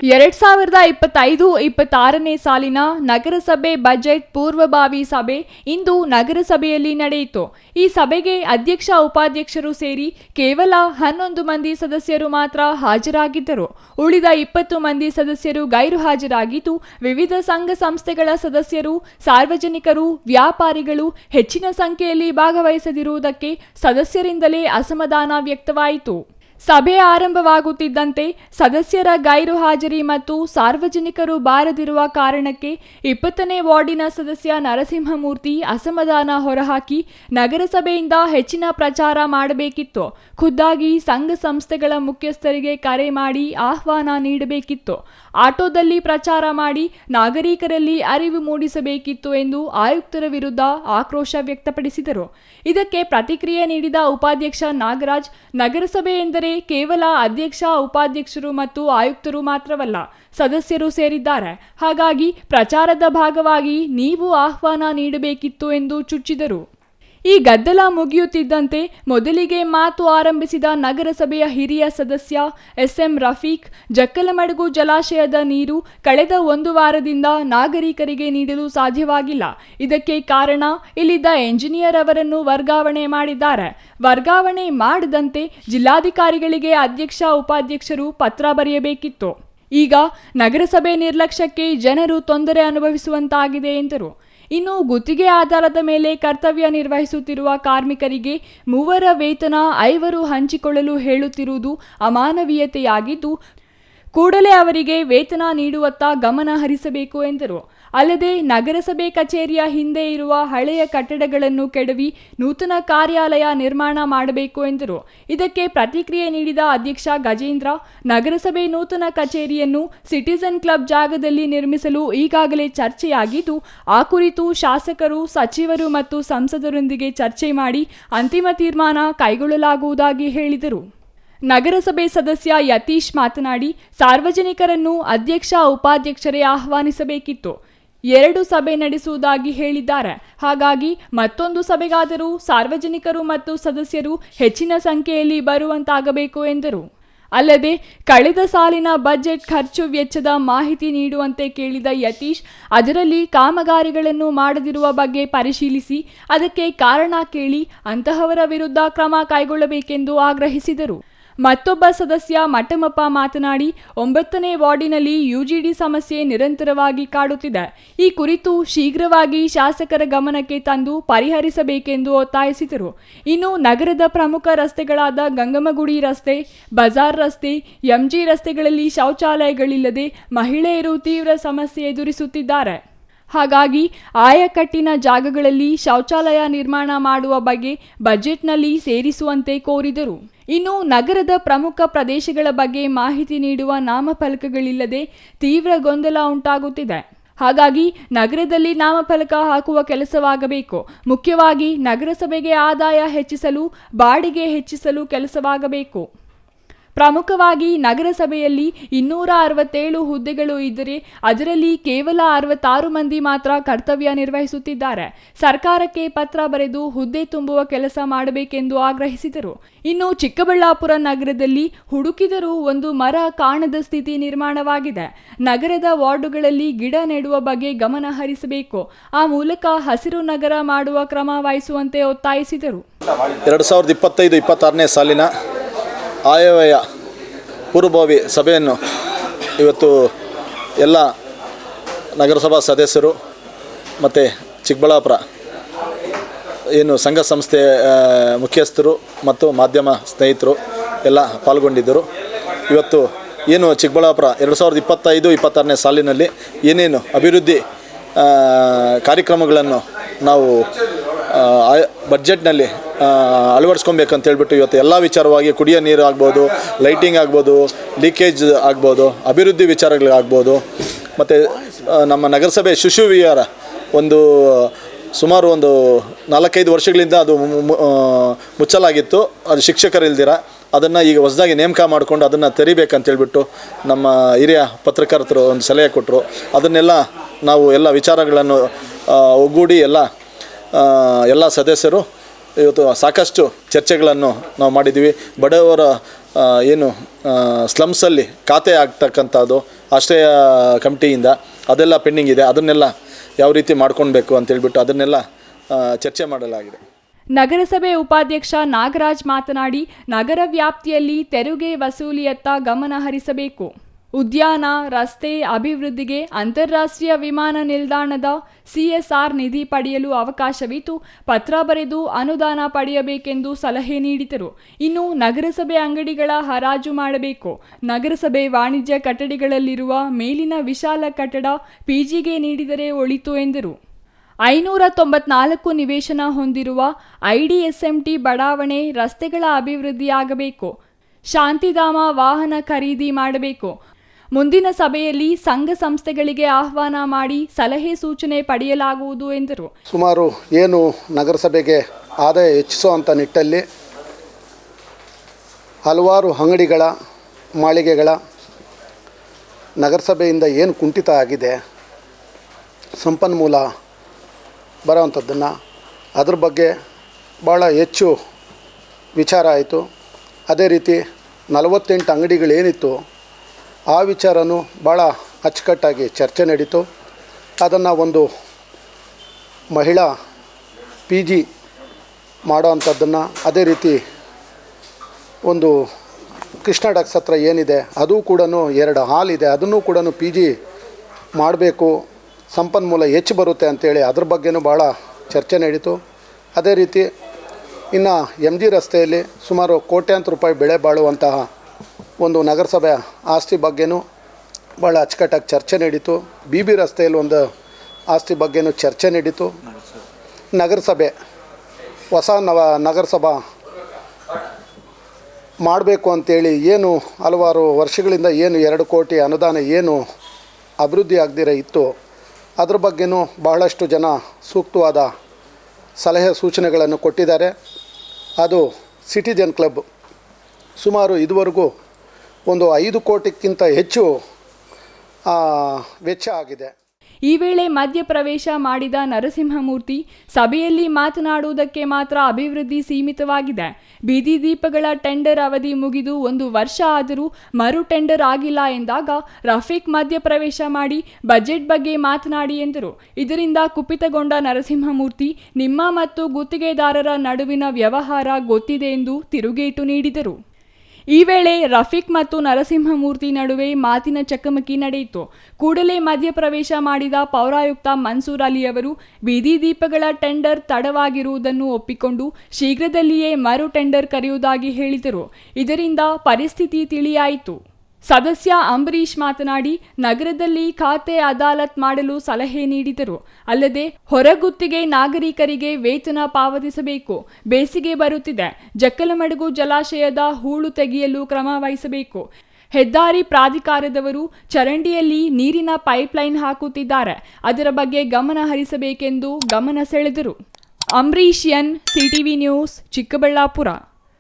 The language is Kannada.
2025-26ನೇ ಸಾಲಿನ ನಗರಸಭೆ ಬಜೆಟ್ ಪೂರ್ವಭಾವಿ ಸಭೆ ಇಂದು ನಗರಸಭೆಯಲ್ಲಿ ನಡೆಯಿತು. ಈ ಸಭೆಗೆ ಅಧ್ಯಕ್ಷ ಉಪಾಧ್ಯಕ್ಷರು ಸೇರಿ ಕೇವಲ 11 ಮಂದಿ ಸದಸ್ಯರು ಮಾತ್ರ ಹಾಜರಾಗಿದ್ದರು. ಉಳಿದ 20 ಮಂದಿ ಸದಸ್ಯರು ಗೈರು ಹಾಜರಾಗಿದ್ದು, ವಿವಿಧ ಸಂಘ ಸಂಸ್ಥೆಗಳ ಸದಸ್ಯರು, ಸಾರ್ವಜನಿಕರು, ವ್ಯಾಪಾರಿಗಳು ಹೆಚ್ಚಿನ ಸಂಖ್ಯೆಯಲ್ಲಿ ಭಾಗವಹಿಸದಿರುವುದಕ್ಕೆ ಸದಸ್ಯರಿಂದಲೇ ಅಸಮಾಧಾನ ವ್ಯಕ್ತವಾಯಿತು. ಸಭೆ ಆರಂಭವಾಗುತ್ತಿದ್ದಂತೆ ಸದಸ್ಯರ ಗೈರು ಹಾಜರಿ ಮತ್ತು ಸಾರ್ವಜನಿಕರು ಬಾರದಿರುವ ಕಾರಣಕ್ಕೆ 20ನೇ ವಾರ್ಡಿನ ಸದಸ್ಯ ನರಸಿಂಹಮೂರ್ತಿ ಅಸಮಾಧಾನ ಹೊರಹಾಕಿ ನಗರಸಭೆಯಿಂದ ಹೆಚ್ಚಿನ ಪ್ರಚಾರ ಮಾಡಬೇಕಿತ್ತು. ಖುದ್ದಾಗಿ ಸಂಘ ಸಂಸ್ಥೆಗಳ ಮುಖ್ಯಸ್ಥರಿಗೆ ಕರೆ ಮಾಡಿ ಆಹ್ವಾನ ನೀಡಬೇಕಿತ್ತು. ಆಟೋದಲ್ಲಿ ಪ್ರಚಾರ ಮಾಡಿ ನಾಗರಿಕರಲ್ಲಿ ಅರಿವು ಮೂಡಿಸಬೇಕಿತ್ತು ಎಂದು ಆಯುಕ್ತರ ವಿರುದ್ಧ ಆಕ್ರೋಶ ವ್ಯಕ್ತಪಡಿಸಿದರು. ಇದಕ್ಕೆ ಪ್ರತಿಕ್ರಿಯೆ ನೀಡಿದ ಉಪಾಧ್ಯಕ್ಷ ನಾಗರಾಜ್, ನಗರಸಭೆ ಎಂದರೆ ಕೇವಲ ಅಧ್ಯಕ್ಷ, ಉಪಾಧ್ಯಕ್ಷರು ಮತ್ತು ಆಯುಕ್ತರು ಮಾತ್ರವಲ್ಲ, ಸದಸ್ಯರು ಸೇರಿದ್ದಾರೆ. ಹಾಗಾಗಿ ಪ್ರಚಾರದ ಭಾಗವಾಗಿ ನೀವು ಆಹ್ವಾನ ನೀಡಬೇಕಿತ್ತು ಎಂದು ಚುಚ್ಚಿದರು. ಈ ಗದ್ದಲ ಮುಗಿಯುತ್ತಿದ್ದಂತೆ ಮೊದಲಿಗೆ ಮಾತು ಆರಂಭಿಸಿದ ನಗರಸಭೆಯ ಹಿರಿಯ ಸದಸ್ಯ ಎಸ್ಎಂ ರಫೀಕ್, ಜಕ್ಕಲಮಡುಗು ಜಲಾಶಯದ ನೀರು ಕಳೆದ 1 ವಾರದಿಂದ ನಾಗರಿಕರಿಗೆ ನೀಡಲು ಸಾಧ್ಯವಾಗಿಲ್ಲ. ಇದಕ್ಕೆ ಕಾರಣ ಇಲ್ಲಿದ್ದ ಎಂಜಿನಿಯರ್ ಅವರನ್ನು ವರ್ಗಾವಣೆ ಮಾಡಿದ್ದಾರೆ. ವರ್ಗಾವಣೆ ಮಾಡದಂತೆ ಜಿಲ್ಲಾಧಿಕಾರಿಗಳಿಗೆ ಅಧ್ಯಕ್ಷ, ಉಪಾಧ್ಯಕ್ಷರು ಪತ್ರ ಬರೆಯಬೇಕಿತ್ತು. ಈಗ ನಗರಸಭೆ ನಿರ್ಲಕ್ಷ್ಯಕ್ಕೆ ಜನರು ತೊಂದರೆ ಅನುಭವಿಸುವಂತಾಗಿದೆ ಎಂದರು. ಇನ್ನು ಗುತ್ತಿಗೆ ಆಧಾರದ ಮೇಲೆ ಕರ್ತವ್ಯ ನಿರ್ವಹಿಸುತ್ತಿರುವ ಕಾರ್ಮಿಕರಿಗೆ 3 ವೇತನ 5 ಹಂಚಿಕೊಳ್ಳಲು ಹೇಳುತ್ತಿರುವುದು ಅಮಾನವೀಯತೆಯಾಗಿದ್ದು, ಕೂಡಲೇ ಅವರಿಗೆ ವೇತನ ನೀಡುವತ್ತ ಗಮನ ಹರಿಸಬೇಕು ಎಂದರು. ಅಲ್ಲದೆ ನಗರಸಭೆ ಕಚೇರಿಯ ಹಿಂದೆ ಇರುವ ಹಳೆಯ ಕಟ್ಟಡಗಳನ್ನು ಕೆಡವಿ ನೂತನ ಕಾರ್ಯಾಲಯ ನಿರ್ಮಾಣ ಮಾಡಬೇಕು ಎಂದರು. ಇದಕ್ಕೆ ಪ್ರತಿಕ್ರಿಯೆ ನೀಡಿದ ಅಧ್ಯಕ್ಷ ಗಜೇಂದ್ರ, ನಗರಸಭೆ ನೂತನ ಕಚೇರಿಯನ್ನು ಸಿಟಿಜನ್ ಕ್ಲಬ್ ಜಾಗದಲ್ಲಿ ನಿರ್ಮಿಸಲು ಈಗಾಗಲೇ ಚರ್ಚೆಯಾಗಿದ್ದು, ಆ ಕುರಿತು ಶಾಸಕರು, ಸಚಿವರು ಮತ್ತು ಸಂಸದರೊಂದಿಗೆ ಚರ್ಚೆ ಮಾಡಿ ಅಂತಿಮ ತೀರ್ಮಾನ ಕೈಗೊಳ್ಳಲಾಗುವುದಾಗಿ ಹೇಳಿದರು. ನಗರಸಭೆ ಸದಸ್ಯ ಯತೀಶ್ ಮಾತನಾಡಿ, ಸಾರ್ವಜನಿಕರನ್ನು ಅಧ್ಯಕ್ಷ, ಉಪಾಧ್ಯಕ್ಷರೇ ಆಹ್ವಾನಿಸಬೇಕಿತ್ತು. 2 ಸಭೆ ನಡೆಸುವುದಾಗಿ ಹೇಳಿದ್ದಾರೆ. ಹಾಗಾಗಿ ಮತ್ತೊಂದು ಸಭೆಗಾದರೂ ಸಾರ್ವಜನಿಕರು ಮತ್ತು ಸದಸ್ಯರು ಹೆಚ್ಚಿನ ಸಂಖ್ಯೆಯಲ್ಲಿ ಬರುವಂತಾಗಬೇಕು ಎಂದರು. ಅಲ್ಲದೆ ಕಳೆದ ಸಾಲಿನ ಬಜೆಟ್ ಖರ್ಚು ವೆಚ್ಚದ ಮಾಹಿತಿ ನೀಡುವಂತೆ ಕೇಳಿದ ಯತೀಶ್, ಅದರಲ್ಲಿ ಕಾಮಗಾರಿಗಳನ್ನು ಮಾಡದಿರುವ ಬಗ್ಗೆ ಪರಿಶೀಲಿಸಿ ಅದಕ್ಕೆ ಕಾರಣ ಕೇಳಿ ಅಂತಹವರ ವಿರುದ್ಧ ಕ್ರಮ ಕೈಗೊಳ್ಳಬೇಕೆಂದು ಆಗ್ರಹಿಸಿದರು. ಮತ್ತೊಬ್ಬ ಸದಸ್ಯ ಮಠಮಪ್ಪ ಮಾತನಾಡಿ, 9ನೇ ವಾರ್ಡಿನಲ್ಲಿ ಯುಜಿಡಿ ಸಮಸ್ಯೆ ನಿರಂತರವಾಗಿ ಕಾಡುತ್ತಿದೆ. ಈ ಕುರಿತು ಶೀಘ್ರವಾಗಿ ಶಾಸಕರ ಗಮನಕ್ಕೆ ತಂದು ಪರಿಹರಿಸಬೇಕೆಂದು ಒತ್ತಾಯಿಸಿದರು. ಇನ್ನು ನಗರದ ಪ್ರಮುಖ ರಸ್ತೆಗಳಾದ ಗಂಗಮ್ಮಗುಡಿ ರಸ್ತೆ, ಬಜಾರ್ ರಸ್ತೆ, ಎಂಜಿ ರಸ್ತೆಗಳಲ್ಲಿ ಶೌಚಾಲಯಗಳಿಲ್ಲದೆ ಮಹಿಳೆಯರು ತೀವ್ರ ಸಮಸ್ಯೆ ಎದುರಿಸುತ್ತಿದ್ದಾರೆ. ಹಾಗಾಗಿ ಆಯಕಟ್ಟಿನ ಜಾಗಗಳಲ್ಲಿ ಶೌಚಾಲಯ ನಿರ್ಮಾಣ ಮಾಡುವ ಬಗ್ಗೆ ಬಜೆಟ್ನಲ್ಲಿ ಸೇರಿಸುವಂತೆ ಕೋರಿದರು. ಇನ್ನು ನಗರದ ಪ್ರಮುಖ ಪ್ರದೇಶಗಳ ಬಗ್ಗೆ ಮಾಹಿತಿ ನೀಡುವ ನಾಮಫಲಕಗಳಿಲ್ಲದೆ ತೀವ್ರ ಗೊಂದಲ ಉಂಟಾಗುತ್ತಿದೆ. ಹಾಗಾಗಿ ನಗರದಲ್ಲಿ ನಾಮಫಲಕ ಹಾಕುವ ಕೆಲಸವಾಗಬೇಕು. ಮುಖ್ಯವಾಗಿ ನಗರಸಭೆಗೆ ಆದಾಯ ಹೆಚ್ಚಿಸಲು, ಬಾಡಿಗೆ ಹೆಚ್ಚಿಸಲು ಕೆಲಸವಾಗಬೇಕು. ಪ್ರಮುಖವಾಗಿ ನಗರಸಭೆಯಲ್ಲಿ 267 ಹುದ್ದೆಗಳು ಇದ್ದರೆ ಅದರಲ್ಲಿ ಕೇವಲ 66 ಮಂದಿ ಮಾತ್ರ ಕರ್ತವ್ಯ ನಿರ್ವಹಿಸುತ್ತಿದ್ದಾರೆ. ಸರ್ಕಾರಕ್ಕೆ ಪತ್ರ ಬರೆದು ಹುದ್ದೆ ತುಂಬುವ ಕೆಲಸ ಮಾಡಬೇಕೆಂದು ಆಗ್ರಹಿಸಿದರು. ಇನ್ನು ಚಿಕ್ಕಬಳ್ಳಾಪುರ ನಗರದಲ್ಲಿ ಹುಡುಕಿದರೂ ಒಂದು ಮರ ಕಾಣದ ಸ್ಥಿತಿ ನಿರ್ಮಾಣವಾಗಿದೆ. ನಗರದ ವಾರ್ಡುಗಳಲ್ಲಿ ಗಿಡ ನೆಡುವ ಬಗ್ಗೆ ಗಮನ ಹರಿಸಬೇಕು. ಆ ಮೂಲಕ ಹಸಿರು ನಗರ ಮಾಡುವ ಕ್ರಮ ವಹಿಸುವಂತೆ ಒತ್ತಾಯಿಸಿದರು. 2025-26ನೇ ಸಾಲಿನ ಆಯವ್ಯಯ ಪೂರ್ವಭಾವಿ ಸಭೆಯನ್ನು ಇವತ್ತು ಎಲ್ಲ ನಗರಸಭಾ ಸದಸ್ಯರು ಮತ್ತು ಚಿಕ್ಕಬಳ್ಳಾಪುರ ಏನು ಸಂಘ ಸಂಸ್ಥೆ ಮುಖ್ಯಸ್ಥರು ಮತ್ತು ಮಾಧ್ಯಮ ಸ್ನೇಹಿತರು ಎಲ್ಲ ಪಾಲ್ಗೊಂಡಿದ್ದರು. ಇವತ್ತು ಏನು ಚಿಕ್ಕಬಳ್ಳಾಪುರ 2025-26ನೇ ಸಾಲಿನಲ್ಲಿ ಏನೇನು ಅಭಿವೃದ್ಧಿ ಕಾರ್ಯಕ್ರಮಗಳನ್ನು ನಾವು ಬಡ್ಜೆಟ್ನಲ್ಲಿ ಅಳವಡಿಸ್ಕೊಬೇಕಂತ ಹೇಳ್ಬಿಟ್ಟು ಇವತ್ತು ಎಲ್ಲ ವಿಚಾರವಾಗಿ ಕುಡಿಯೋ ನೀರು ಆಗ್ಬೋದು, ಲೈಟಿಂಗ್ ಆಗ್ಬೋದು, ಲೀಕೇಜ್ ಆಗ್ಬೋದು, ಅಭಿವೃದ್ಧಿ ವಿಚಾರಗಳಾಗ್ಬೋದು, ಮತ್ತು ನಮ್ಮ ನಗರಸಭೆ ಶಿಶು ವಿಹಾರ ಸುಮಾರು 4-5 ವರ್ಷಗಳಿಂದ ಅದು ಮುಚ್ಚಲಾಗಿತ್ತು. ಅದು ಶಿಕ್ಷಕರಿಲ್ದಿರ ಅದನ್ನು ಈಗ ಹೊಸದಾಗಿ ನೇಮಕ ಮಾಡಿಕೊಂಡು ಅದನ್ನು ತೆರಿಬೇಕಂತೇಳ್ಬಿಟ್ಟು ನಮ್ಮ ಹಿರಿಯ ಪತ್ರಕರ್ತರು ಒಂದು ಸಲಹೆ ಕೊಟ್ಟರು. ಅದನ್ನೆಲ್ಲ ನಾವು ಎಲ್ಲ ವಿಚಾರಗಳನ್ನು ಒಗ್ಗೂಡಿ ಎಲ್ಲ ಸದಸ್ಯರು ಇವತ್ತು ಸಾಕಷ್ಟು ಚರ್ಚೆಗಳನ್ನು ನಾವು ಮಾಡಿದ್ದೀವಿ. ಬಡವರ ಏನು ಸ್ಲಮ್ಸಲ್ಲಿ ಖಾತೆ ಆಗ್ತಕ್ಕಂಥದ್ದು ಆಶ್ರಯ ಕಮಿಟಿಯಿಂದ ಅದೆಲ್ಲ ಪೆಂಡಿಂಗ್ ಇದೆ. ಅದನ್ನೆಲ್ಲ ಯಾವ ರೀತಿ ಮಾಡ್ಕೊಳ್ಬೇಕು ಅಂತೇಳ್ಬಿಟ್ಟು ಅದನ್ನೆಲ್ಲ ಚರ್ಚೆ ಮಾಡಲಾಗಿದೆ. ನಗರಸಭೆ ಉಪಾಧ್ಯಕ್ಷ ನಾಗರಾಜ್ ಮಾತನಾಡಿ, ನಗರ ವ್ಯಾಪ್ತಿಯಲ್ಲಿ ತೆರಿಗೆ ವಸೂಲಿಯತ್ತ ಗಮನ ಹರಿಸಬೇಕು. ಉದ್ಯಾನ, ರಸ್ತೆ ಅಭಿವೃದ್ಧಿಗೆ ಅಂತಾರಾಷ್ಟ್ರೀಯ ವಿಮಾನ ನಿಲ್ದಾಣದ CSR ನಿಧಿ ಪಡೆಯಲು ಅವಕಾಶವಿದ್ದು ಪತ್ರ ಬರೆದು ಅನುದಾನ ಪಡೆಯಬೇಕೆಂದು ಸಲಹೆ ನೀಡಿದರು. ಇನ್ನು ನಗರಸಭೆ ಅಂಗಡಿಗಳ ಹರಾಜು ಮಾಡಬೇಕು. ನಗರಸಭೆ ವಾಣಿಜ್ಯ ಕಟ್ಟಡಗಳಲ್ಲಿರುವ ಮೇಲಿನ ವಿಶಾಲ ಕಟ್ಟಡ PGಗೆ ನೀಡಿದರೆ ಒಳಿತು ಎಂದರು. 594 ನಿವೇಶನ ಹೊಂದಿರುವ IDSMT ಬಡಾವಣೆ ರಸ್ತೆಗಳ ಅಭಿವೃದ್ಧಿಯಾಗಬೇಕು. ಶಾಂತಿಧಾಮ ವಾಹನ ಖರೀದಿ ಮಾಡಬೇಕು. ಮುಂದಿನ ಸಭೆಯಲ್ಲಿ ಸಂಘ ಸಂಸ್ಥೆಗಳಿಗೆ ಆಹ್ವಾನ ಮಾಡಿ ಸಲಹೆ ಸೂಚನೆ ಪಡೆಯಲಾಗುವುದು ಎಂದರು. ಸುಮಾರು ಏನು ನಗರಸಭೆಗೆ ಆದಾಯ ಹೆಚ್ಚಿಸುವಂಥ ನಿಟ್ಟಲ್ಲಿ ಹಲವಾರು ಅಂಗಡಿಗಳ ಮಾಳಿಗೆಗಳ ನಗರಸಭೆಯಿಂದ ಏನು ಕುಂಠಿತ ಆಗಿದೆ, ಸಂಪನ್ಮೂಲ ಬರೋವಂಥದ್ದನ್ನು ಅದ್ರ ಬಗ್ಗೆ ಭಾಳ ಹೆಚ್ಚು ವಿಚಾರ ಆಯಿತು. ಅದೇ ರೀತಿ 48 ಅಂಗಡಿಗಳೇನಿತ್ತು ಆ ವಿಚಾರನೂ ಭಾಳ ಅಚ್ಚುಕಟ್ಟಾಗಿ ಚರ್ಚೆ ನಡೀತು. ಅದನ್ನು ಒಂದು ಮಹಿಳಾ PG ಮಾಡೋ ಅಂಥದ್ದನ್ನು, ಅದೇ ರೀತಿ ಒಂದು ಕೃಷ್ಣ ಡಾಕ್ಸ್ ಹತ್ರ ಏನಿದೆ ಅದು ಕೂಡ 2 ಹಾಲ್ ಇದೆ, ಅದನ್ನು ಕೂಡ PG ಮಾಡಬೇಕು, ಸಂಪನ್ಮೂಲ ಹೆಚ್ಚು ಬರುತ್ತೆ ಅಂಥೇಳಿ ಅದ್ರ ಬಗ್ಗೆನೂ ಭಾಳ ಚರ್ಚೆ ನಡೀತು. ಅದೇ ರೀತಿ ಇನ್ನು MG ರಸ್ತೆಯಲ್ಲಿ ಸುಮಾರು ಕೋಟ್ಯಾಂತರ ರೂಪಾಯಿ ಬೆಳೆ ಬಾಳುವಂತಹ ಒಂದು ನಗರಸಭೆ ಆಸ್ತಿ ಬಗ್ಗೆನೂ ಭಾಳ ಅಚ್ಚುಕಟ್ಟಾಗಿ ಚರ್ಚೆ ನಡೀತು. BB ರಸ್ತೆಯಲ್ಲಿ ಒಂದು ಆಸ್ತಿ ಬಗ್ಗೆನೂ ಚರ್ಚೆ ನಡೀತು. ನಗರಸಭೆ ಹೊಸ ನಗರಸಭಾ ಮಾಡಬೇಕು ಅಂತೇಳಿ ಏನು ಹಲವಾರು ವರ್ಷಗಳಿಂದ ಏನು 2 ಕೋಟಿ ಅನುದಾನ ಏನು ಅಭಿವೃದ್ಧಿ ಆಗದಿರ ಇತ್ತು ಅದ್ರ ಬಗ್ಗೆನೂ ಬಹಳಷ್ಟು ಜನ ಸೂಕ್ತವಾದ ಸಲಹೆ ಸೂಚನೆಗಳನ್ನು ಕೊಟ್ಟಿದ್ದಾರೆ. ಅದು ಸಿಟಿಜನ್ ಕ್ಲಬ್ ಸುಮಾರು ಇದುವರೆಗೂ ಒಂದು 5 ಕೋಟಿಗಿಂತ ಹೆಚ್ಚು ವೆಚ್ಚ ಆಗಿದೆ. ಈ ವೇಳೆ ಮಧ್ಯಪ್ರವೇಶ ಮಾಡಿದ ನರಸಿಂಹಮೂರ್ತಿ, ಸಭೆಯಲ್ಲಿ ಮಾತನಾಡುವುದಕ್ಕೆ ಮಾತ್ರ ಅಭಿವೃದ್ಧಿ ಸೀಮಿತವಾಗಿದೆ. ಬೀದಿ ದೀಪಗಳ ಟೆಂಡರ್ ಅವಧಿ ಮುಗಿದು 1 ವರ್ಷ ಆದರೂ ಮರು ಟೆಂಡರ್ ಆಗಿಲ್ಲ ಎಂದಾಗ ರಫೀಕ್ ಮಧ್ಯಪ್ರವೇಶ ಮಾಡಿ ಬಜೆಟ್ ಬಗ್ಗೆ ಮಾತನಾಡಿ ಎಂದರು. ಇದರಿಂದ ಕುಪಿತಗೊಂಡ ನರಸಿಂಹಮೂರ್ತಿ, ನಿಮ್ಮ ಮತ್ತು ಗುತ್ತಿಗೆದಾರರ ನಡುವಿನ ವ್ಯವಹಾರ ಗೊತ್ತಿದೆ ಎಂದು ತಿರುಗೇಟು ನೀಡಿದರು. ಈ ವೇಳೆ ರಫೀಕ್ ಮತ್ತು ನರಸಿಂಹಮೂರ್ತಿ ನಡುವೆ ಮಾತಿನ ಚಕಮಕಿ ನಡೆಯಿತು. ಕೂಡಲೇ ಮಧ್ಯಪ್ರವೇಶ ಮಾಡಿದ ಪೌರಾಯುಕ್ತ ಮನ್ಸೂರ್ ಅಲಿ ಅವರು ಬೀದಿ ದೀಪಗಳ ಟೆಂಡರ್ ತಡವಾಗಿರುವುದನ್ನು ಒಪ್ಪಿಕೊಂಡು ಶೀಘ್ರದಲ್ಲಿಯೇ ಮರು ಟೆಂಡರ್ ಕರೆಯುವುದಾಗಿ ಹೇಳಿದರು. ಇದರಿಂದ ಪರಿಸ್ಥಿತಿ ತಿಳಿಯಾಯಿತು. ಸದಸ್ಯ ಅಂಬರೀಶ್ ಮಾತನಾಡಿ, ನಗರದಲ್ಲಿ ಖಾತೆ ಅದಾಲತ್ ಮಾಡಲು ಸಲಹೆ ನೀಡಿದರು. ಅಲ್ಲದೆ ಹೊರಗುತ್ತಿಗೆ ನಾಗರಿಕರಿಗೆ ವೇತನ ಪಾವತಿಸಬೇಕು. ಬೇಸಿಗೆ ಬರುತ್ತಿದೆ, ಜಕ್ಕಲಮಡುಗು ಜಲಾಶಯದ ಹೂಳು ತೆಗೆಯಲು ಕ್ರಮ ವಹಿಸಬೇಕು. ಹೆದ್ದಾರಿ ಪ್ರಾಧಿಕಾರದವರು ಚರಂಡಿಯಲ್ಲಿ ನೀರಿನ ಪೈಪ್ಲೈನ್ ಹಾಕುತ್ತಿದ್ದಾರೆ, ಅದರ ಬಗ್ಗೆ ಗಮನ ಹರಿಸಬೇಕೆಂದು ಗಮನ ಸೆಳೆದರು. Ambareesh N, CTV news, Chikkaballapur.